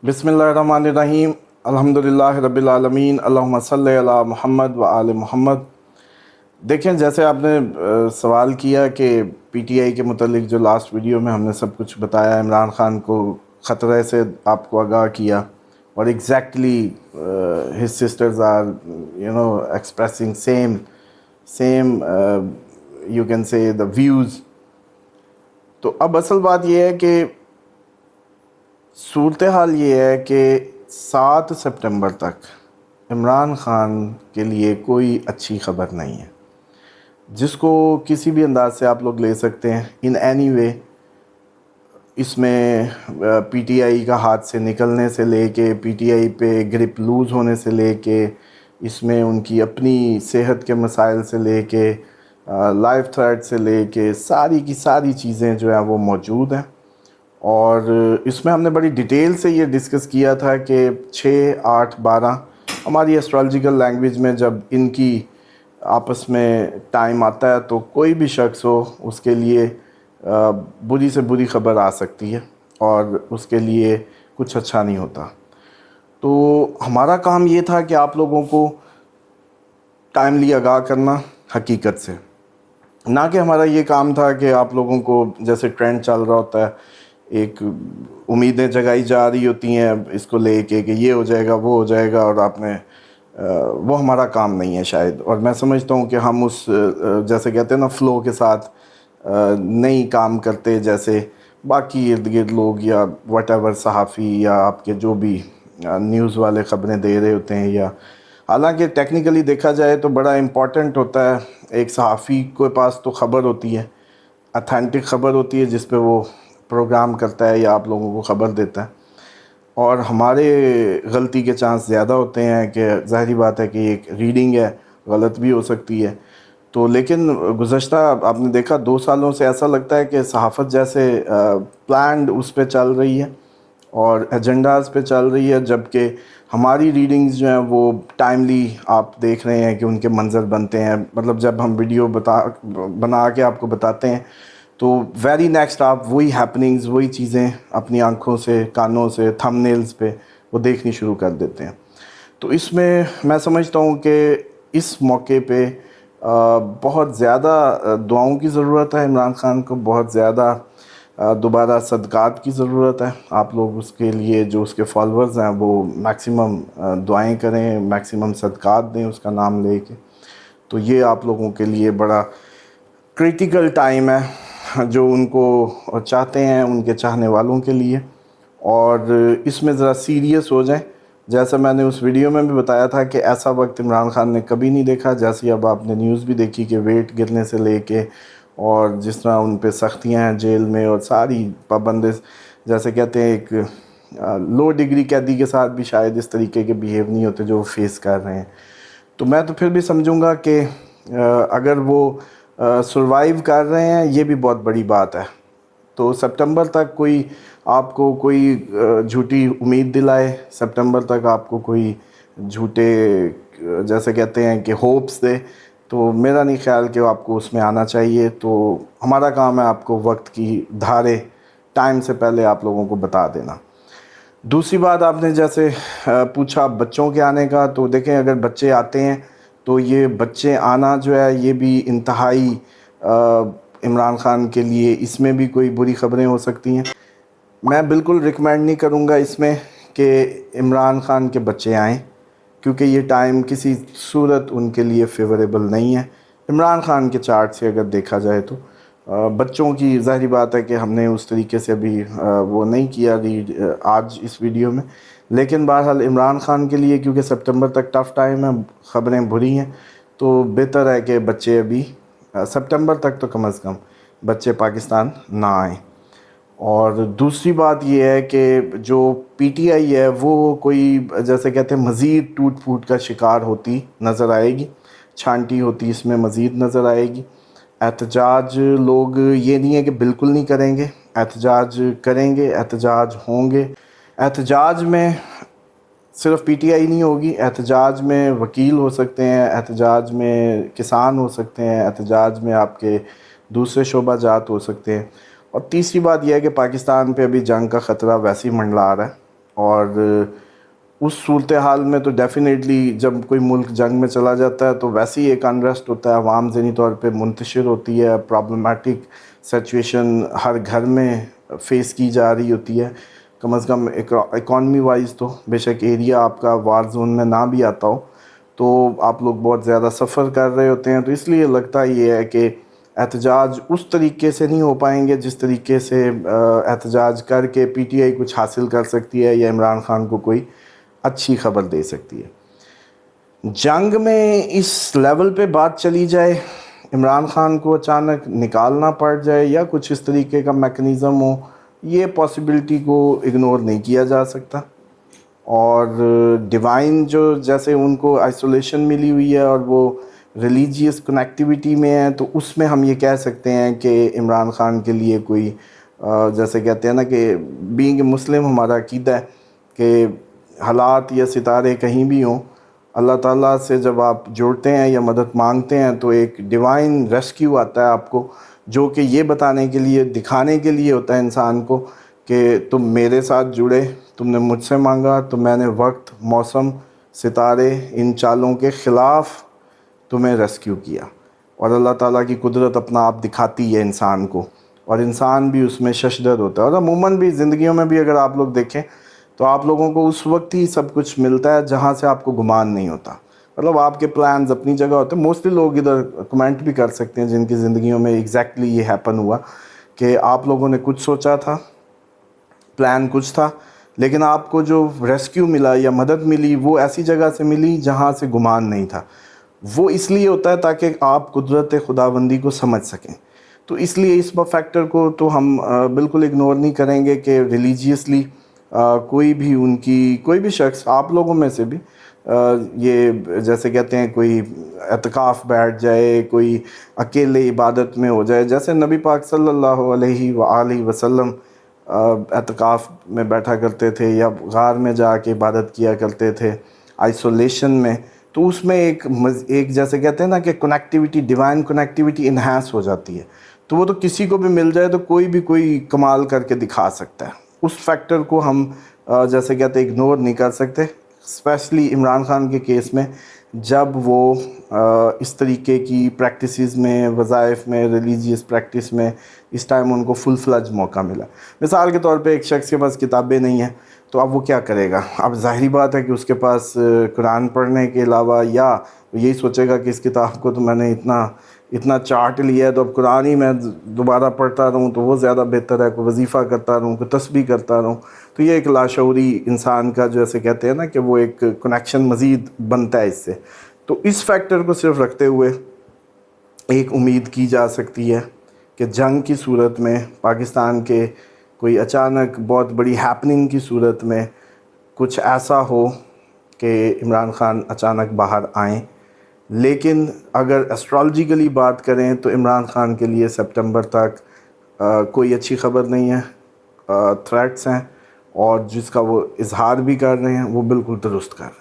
बिस्मिल्लाहिर्रहमानिर्रहीम अल्हम्दुलिल्लाहि रब्बिल आलमीन अल्लाहुम्मा सल्लि अला मुहम्मद व आले मोहम्मद। देखें, जैसे आपने सवाल किया कि पीटीआई के मुतालिक जो लास्ट वीडियो में हमने सब कुछ बताया, इमरान ख़ान को ख़तरे से आपको आगाह किया और exactly his sisters are expressing same you can say the views. तो अब असल बात यह है कि सूरत हाल ये है कि 7 सितंबर तक इमरान ख़ान के लिए कोई अच्छी ख़बर नहीं है, जिसको किसी भी अंदाज से आप लोग ले सकते हैं इन एनी वे। इसमें पीटीआई का हाथ से निकलने से लेके, पीटीआई पे ग्रिप लूज़ होने से लेके, इसमें उनकी अपनी सेहत के मसाइल से लेके, लाइफ थ्रेट से लेके, सारी की सारी चीज़ें जो हैं वो मौजूद हैं। और इसमें हमने बड़ी डिटेल से ये डिस्कस किया था कि 6, 8, 12 हमारी एस्ट्रोलॉजिकल लैंग्वेज में जब इनकी आपस में टाइम आता है तो कोई भी शख्स हो उसके लिए बुरी से बुरी ख़बर आ सकती है और उसके लिए कुछ अच्छा नहीं होता। तो हमारा काम ये था कि आप लोगों को टाइमली आगाह करना हकीकत से, ना कि हमारा ये काम था कि आप लोगों को जैसे ट्रेंड चल रहा होता है, एक उम्मीदें जगाई जा रही होती हैं इसको लेके कि ये हो जाएगा वो हो जाएगा, और आपने वो हमारा काम नहीं है शायद। और मैं समझता हूँ कि हम उस जैसे कहते हैं ना फ़्लो के साथ नहीं काम करते, जैसे बाकी इर्द गिर्द लोग या व्हाटएवर सहाफ़ी या आपके जो भी न्यूज़ वाले ख़बरें दे रहे होते हैं। या हालांकि टेक्निकली देखा जाए तो बड़ा इम्पॉर्टेंट होता है, एक सहाफ़ी के पास तो ख़बर होती है, अथेंटिक ख़बर होती है जिस पे वो प्रोग्राम करता है या आप लोगों को ख़बर देता है, और हमारे गलती के चांस ज़्यादा होते हैं कि ज़ाहिरी बात है कि एक रीडिंग है, गलत भी हो सकती है। तो लेकिन गुज़श्ता आपने देखा 2 सालों से ऐसा लगता है कि सहाफ़त जैसे प्लान्ड उस पे चल रही है और एजेंडाज़ पे चल रही है, जबकि हमारी रीडिंग्स जो हैं वो टाइमली आप देख रहे हैं कि उनके मंज़र बनते हैं। मतलब जब हम वीडियो बना के आपको बताते हैं तो वेरी नेक्स्ट आप वही हैपनिंग्स, वही चीज़ें अपनी आंखों से, कानों से, थंबनेल्स पे वो देखनी शुरू कर देते हैं। तो इसमें मैं समझता हूँ कि इस मौके पे बहुत ज़्यादा दुआओं की ज़रूरत है। इमरान ख़ान को बहुत ज़्यादा दोबारा सदक़ात की ज़रूरत है। आप लोग उसके लिए, जो उसके फॉलोअर्स हैं, वो मैक्सिमम दुआएं करें, मैक्सिमम सदक़ात दें उसका नाम लेके। तो ये आप लोगों के लिए बड़ा क्रिटिकल टाइम है जो उनको चाहते हैं, उनके चाहने वालों के लिए। और इसमें ज़रा सीरियस हो जाएं। जैसा मैंने उस वीडियो में भी बताया था कि ऐसा वक्त इमरान ख़ान ने कभी नहीं देखा। जैसे अब आपने न्यूज़ भी देखी कि वेट गिरने से लेके और जिस तरह उन पे सख्तियाँ हैं जेल में, और सारी पाबंदी, जैसे कहते हैं एक लो डिग्री कैदी के साथ भी शायद इस तरीके के बिहेव नहीं होते जो वो फेस कर रहे हैं। तो मैं तो फिर भी समझूंगा कि अगर वो सर्वाइव कर रहे हैं, ये भी बहुत बड़ी बात है। तो सितंबर तक कोई आपको कोई झूठी उम्मीद दिलाए, सितंबर तक आपको कोई झूठे जैसे कहते हैं कि होप्स दे, तो मेरा नहीं ख्याल कि आपको उसमें आना चाहिए। तो हमारा काम है आपको वक्त की धारे टाइम से पहले आप लोगों को बता देना। दूसरी बात, आपने जैसे पूछा बच्चों के आने का, तो देखें अगर बच्चे आते हैं तो ये बच्चे आना जो है ये भी इंतहाई इमरान ख़ान के लिए इसमें भी कोई बुरी ख़बरें हो सकती हैं। मैं बिल्कुल रिकमेंड नहीं करूँगा इसमें कि इमरान ख़ान के बच्चे आएँ, क्योंकि ये टाइम किसी सूरत उनके लिए फेवरेबल नहीं है। इमरान ख़ान के चार्ट से अगर देखा जाए तो बच्चों की ज़ाहिरी बात है कि हमने उस तरीके से अभी वो नहीं किया रीड आज इस वीडियो में। लेकिन बहरहाल इमरान ख़ान के लिए, क्योंकि सितंबर तक टफ़ टाइम है, ख़बरें बुरी हैं, तो बेहतर है कि बच्चे अभी सितंबर तक तो कम अज़ कम बच्चे पाकिस्तान ना आएँ। और दूसरी बात ये है कि जो पीटीआई है वो कोई जैसे कहते हैं मज़ीद टूट फूट का शिकार होती नज़र आएगी, छांटी होती इसमें मज़ीद नज़र आएगी। एहतजाज लोग ये नहीं है कि बिल्कुल नहीं करेंगे, एहतजाज करेंगे, एहतजाज होंगे। एहतजाज में सिर्फ पीटीआई नहीं होगी, एहतजाज में वकील हो सकते हैं, एहतजाज में किसान हो सकते हैं, एहतजाज में आपके दूसरे शोबा जात हो सकते हैं। और तीसरी बात यह है कि पाकिस्तान पे अभी जंग का ख़तरा वैसे ही मंडला रहा है, اور اس صورتحال میں تو ڈیفینیٹلی جب کوئی ملک جنگ میں چلا جاتا ہے تو ویسے ہی ایک انریسٹ ہوتا ہے، عوام ذہنی طور پہ منتشر ہوتی ہے، پرابلمٹک سچویشن ہر گھر میں فیس کی جا رہی ہوتی ہے، کم از کم اکانومی وائز تو، بے شک ایریا آپ کا وار زون میں نہ بھی آتا ہو تو آپ لوگ بہت زیادہ سفر کر رہے ہوتے ہیں. تو اس لیے لگتا یہ ہے کہ احتجاج اس طریقے سے نہیں ہو پائیں گے جس طریقے سے احتجاج کر کے پی ٹی آئی کچھ حاصل کر سکتی ہے یا عمران خان کو کوئی اچھی خبر دے سکتی ہے. جنگ میں اس لیول پہ بات چلی جائے، عمران خان کو اچانک نکالنا پڑ جائے یا کچھ اس طریقے کا میکنزم ہو، یہ پاسبلٹی کو اگنور نہیں کیا جا سکتا. اور ڈیوائن جو جیسے ان کو آئسولیشن ملی ہوئی ہے اور وہ ریلیجیس کنیکٹیویٹی میں ہے، تو اس میں ہم یہ کہہ سکتے ہیں کہ عمران خان کے لیے کوئی جیسے کہتے ہیں نا کہ بینگ اے مسلم ہمارا عقیدہ ہے کہ حالات یا ستارے کہیں بھی ہوں، اللہ تعالیٰ سے جب آپ جڑتے ہیں یا مدد مانگتے ہیں تو ایک ڈیوائن ریسکیو آتا ہے آپ کو، جو کہ یہ بتانے کے لیے، دکھانے کے لیے ہوتا ہے انسان کو کہ تم میرے ساتھ جڑے، تم نے مجھ سے مانگا تو میں نے وقت، موسم، ستارے، ان چالوں کے خلاف تمہیں ریسکیو کیا. اور اللہ تعالیٰ کی قدرت اپنا آپ دکھاتی ہے انسان کو، اور انسان بھی اس میں ششدر ہوتا ہے. اور عموماً بھی زندگیوں میں بھی اگر آپ لوگ دیکھیں تو آپ لوگوں کو اس وقت ہی سب کچھ ملتا ہے جہاں سے آپ کو گمان نہیں ہوتا. مطلب آپ کے پلانز اپنی جگہ ہوتے ہیں. موسٹلی لوگ ادھر کمنٹ بھی کر سکتے ہیں جن کی زندگیوں میں ایگزیکٹلی یہ ہیپن ہوا کہ آپ لوگوں نے کچھ سوچا تھا، پلان کچھ تھا، لیکن آپ کو جو ریسکیو ملا یا مدد ملی وہ ایسی جگہ سے ملی جہاں سے گمان نہیں تھا. وہ اس لیے ہوتا ہے تاکہ آپ قدرت خداوندی کو سمجھ سکیں. تو اس لیے اس فیکٹر کو تو ہم بالکل اگنور نہیں کریں گے کہ ریلیجیسلی کوئی بھی ان کی، کوئی بھی شخص آپ لوگوں میں سے بھی یہ جیسے کہتے ہیں کوئی اعتکاف بیٹھ جائے، کوئی اکیلے عبادت میں ہو جائے، جیسے نبی پاک صلی اللہ علیہ وآلہ وسلم اعتکاف میں بیٹھا کرتے تھے یا غار میں جا کے عبادت کیا کرتے تھے آئسولیشن میں. تو اس میں ایک جیسے کہتے ہیں نا کہ کنیکٹیویٹی، ڈیوائن کنیکٹیویٹی انہانس ہو جاتی ہے. تو وہ تو کسی کو بھی مل جائے تو کوئی بھی کوئی کمال کر کے دکھا سکتا ہے. اس فیکٹر کو ہم جیسے کہتے ہیں اگنور نہیں کر سکتے، اسپیشلی عمران خان کے کیس میں جب وہ اس طریقے کی پریکٹسز میں، وظائف میں، ریلیجیس پریکٹس میں اس ٹائم ان کو فل فلج موقع ملا. مثال کے طور پہ ایک شخص کے پاس کتابیں نہیں ہیں تو اب وہ کیا کرے گا؟ اب ظاہری بات ہے کہ اس کے پاس قرآن پڑھنے کے علاوہ، یا یہی سوچے گا کہ اس کتاب کو تو میں نے اتنا چاٹ لیا ہے تو اب قرآن ہی میں دوبارہ پڑھتا رہوں تو وہ زیادہ بہتر ہے، کوئی وظیفہ کرتا رہوں، کوئی تسبیح کرتا رہوں. تو یہ ایک لاشعوری انسان کا جیسے کہتے ہیں نا کہ وہ ایک کنیکشن مزید بنتا ہے اس سے. تو اس فیکٹر کو صرف رکھتے ہوئے ایک امید کی جا سکتی ہے کہ جنگ کی صورت میں، پاکستان کے کوئی اچانک بہت بڑی ہیپننگ کی صورت میں کچھ ایسا ہو کہ عمران خان اچانک باہر آئیں. لیکن اگر اسٹرالوجیکلی بات کریں تو عمران خان کے لیے سپٹمبر تک کوئی اچھی خبر نہیں ہے. تھریٹس ہیں، اور جس کا وہ اظہار بھی کر رہے ہیں وہ بالکل درست کر رہے ہیں.